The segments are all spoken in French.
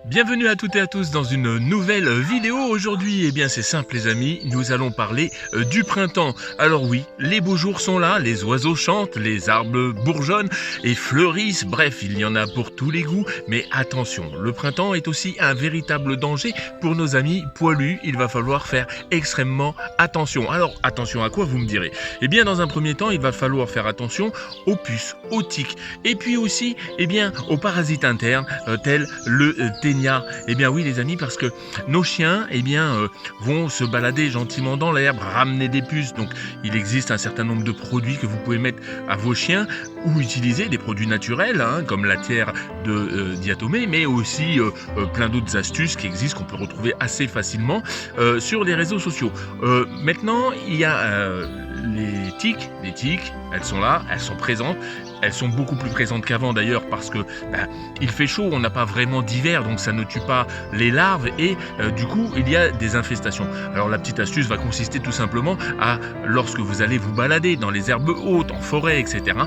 Bienvenue à toutes et à tous dans une nouvelle vidéo. Aujourd'hui, c'est simple les amis, nous allons parler du printemps. Alors oui, les beaux jours sont là, les oiseaux chantent, les arbres bourgeonnent et fleurissent, bref, il y en a pour tous les goûts. Mais attention, le printemps est aussi un véritable danger pour nos amis poilus, il va falloir faire extrêmement attention. Alors attention à quoi vous me direz? Dans un premier temps, il va falloir faire attention aux puces, aux tiques et puis aussi aux parasites internes tels le ténia. Oui les amis, parce que nos chiens vont se balader gentiment dans l'herbe, ramener des puces. Donc il existe un certain nombre de produits que vous pouvez mettre à vos chiens ou utiliser des produits naturels comme la terre de diatomée, mais aussi plein d'autres astuces qui existent, qu'on peut retrouver assez facilement sur les réseaux sociaux. Maintenant il y a les tiques, elles sont là, elles sont présentes. Elles sont beaucoup plus présentes qu'avant d'ailleurs parce que il fait chaud, on n'a pas vraiment d'hiver, donc ça ne tue pas les larves et du coup il y a des infestations. Alors la petite astuce va consister tout simplement à, lorsque vous allez vous balader dans les herbes hautes, en forêt, etc.,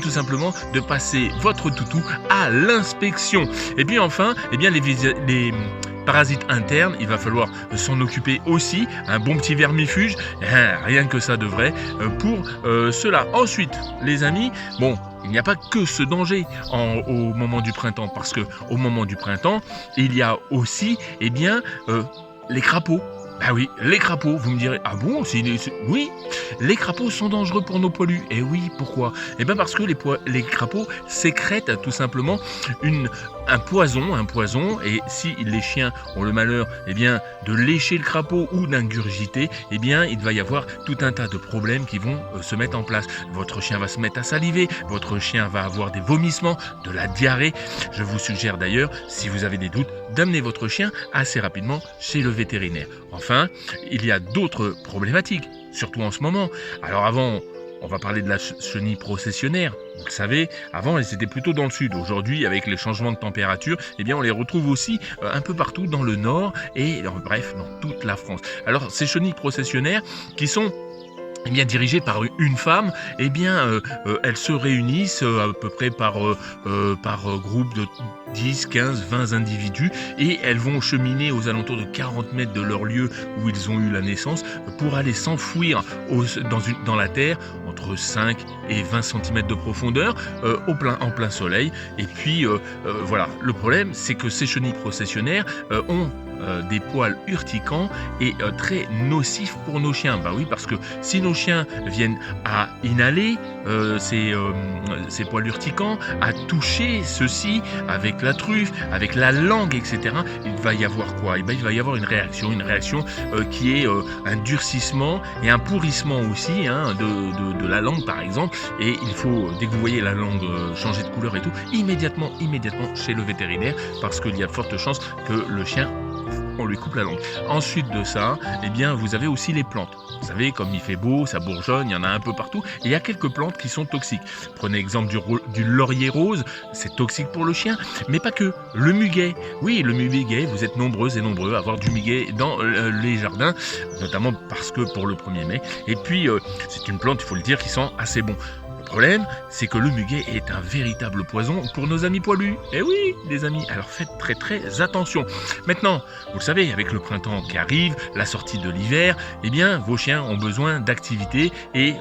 tout simplement de passer votre toutou à l'inspection. Et puis enfin, les parasites internes, il va falloir s'en occuper aussi, un bon petit vermifuge, rien que ça devrait pour cela. Ensuite, les amis, il n'y a pas que ce danger au moment du printemps, parce que au moment du printemps, il y a aussi les crapauds. Ah oui, les crapauds, vous me direz, ah bon, oui, les crapauds sont dangereux pour nos poilus. Et oui, pourquoi? Parce que les crapauds sécrètent tout simplement un poison, et si les chiens ont le malheur de lécher le crapaud ou d'ingurgiter, il va y avoir tout un tas de problèmes qui vont se mettre en place. Votre chien va se mettre à saliver, votre chien va avoir des vomissements, de la diarrhée. Je vous suggère d'ailleurs, si vous avez des doutes, d'amener votre chien assez rapidement chez le vétérinaire. Enfin, il y a d'autres problématiques, surtout en ce moment. Alors avant, on va parler de la chenille processionnaire. Vous le savez, avant, elles étaient plutôt dans le sud. Aujourd'hui, avec les changements de température, on les retrouve aussi un peu partout dans le nord et, bref, dans toute la France. Alors, ces chenilles processionnaires qui sont dirigées par une femme, elles se réunissent à peu près par groupe de 10, 15, 20 individus et elles vont cheminer aux alentours de 40 mètres de leur lieu où ils ont eu la naissance pour aller s'enfouir dans la terre entre 5 et 20 cm de profondeur en plein soleil. Et puis voilà, le problème c'est que ces chenilles processionnaires ont des poils urticants et très nocifs pour nos chiens. Oui, parce que si nos chiens viennent à inhaler ces poils urticants, à toucher ceux-ci avec la truffe, avec la langue, etc., il va y avoir quoi? Il va y avoir une réaction qui est un durcissement et un pourrissement aussi de la langue par exemple. Et il faut, dès que vous voyez la langue changer de couleur et tout, immédiatement chez le vétérinaire, parce qu'il y a de fortes chances que le chien, on lui coupe la langue. Ensuite de ça, vous avez aussi les plantes. Vous savez, comme il fait beau, ça bourgeonne, il y en a un peu partout. Et il y a quelques plantes qui sont toxiques. Prenez l'exemple du laurier rose, c'est toxique pour le chien, mais pas que. Le muguet. Oui, le muguet, vous êtes nombreuses et nombreux à avoir du muguet dans les jardins, notamment parce que pour le 1er mai. Et puis, c'est une plante, il faut le dire, qui sent assez bon. Le problème, c'est que le muguet est un véritable poison pour nos amis poilus. Eh oui, les amis, alors faites très très attention. Maintenant, vous le savez, avec le printemps qui arrive, la sortie de l'hiver, vos chiens ont besoin d'activité et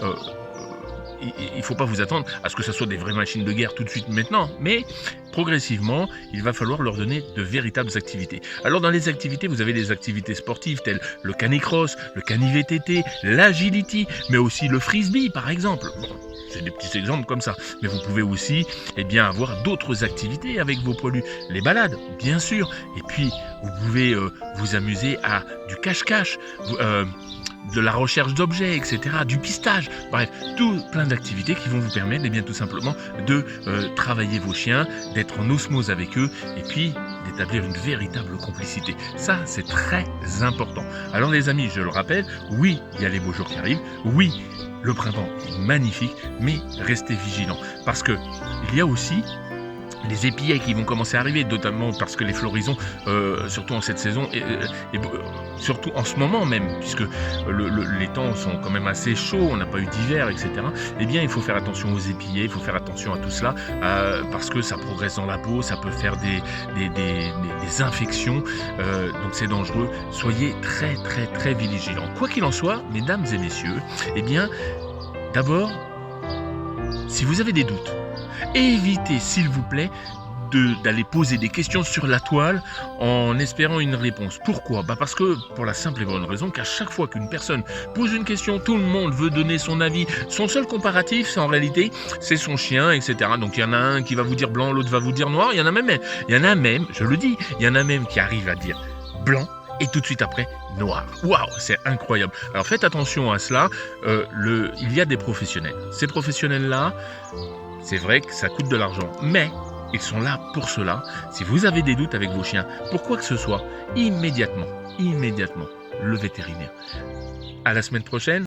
il ne faut pas vous attendre à ce que ce soit des vraies machines de guerre tout de suite maintenant, mais progressivement, il va falloir leur donner de véritables activités. Alors dans les activités, vous avez des activités sportives telles le canicross, le cani-VTT, l'agility, mais aussi le frisbee par exemple. C'est des petits exemples comme ça. Mais vous pouvez aussi avoir d'autres activités avec vos poilus. Les balades, bien sûr. Et puis, vous pouvez vous amuser à du cache-cache, de la recherche d'objets, etc., du pistage. Bref, plein d'activités qui vont vous permettre tout simplement de travailler vos chiens, d'être en osmose avec eux et puis d'établir une véritable complicité. Ça, c'est très important. Alors les amis, je le rappelle, oui, il y a les beaux jours qui arrivent. Oui, le printemps est magnifique, mais restez vigilants. Parce que il y a aussi les épillets qui vont commencer à arriver, notamment parce que les floraisons, surtout en cette saison surtout en ce moment même, puisque les temps sont quand même assez chauds, on n'a pas eu d'hiver, etc. Eh bien, il faut faire attention aux épillets, il faut faire attention à tout cela, parce que ça progresse dans la peau, ça peut faire des infections, donc c'est dangereux. Soyez très, très, très vigilants. Quoi qu'il en soit, mesdames et messieurs, eh bien, d'abord, si vous avez des doutes, évitez, s'il vous plaît, d'aller poser des questions sur la toile en espérant une réponse. Pourquoi ? Parce que, pour la simple et bonne raison qu'à chaque fois qu'une personne pose une question, tout le monde veut donner son avis. Son seul comparatif, en réalité, c'est son chien, etc. Donc il y en a un qui va vous dire blanc, l'autre va vous dire noir. Il y en a même, je le dis, il y en a même qui arrivent à dire blanc et tout de suite après noir. Waouh, c'est incroyable. Alors faites attention à cela. Il y a des professionnels. Ces professionnels-là, c'est vrai que ça coûte de l'argent, mais ils sont là pour cela. Si vous avez des doutes avec vos chiens, pour quoi que ce soit, immédiatement, le vétérinaire. À la semaine prochaine.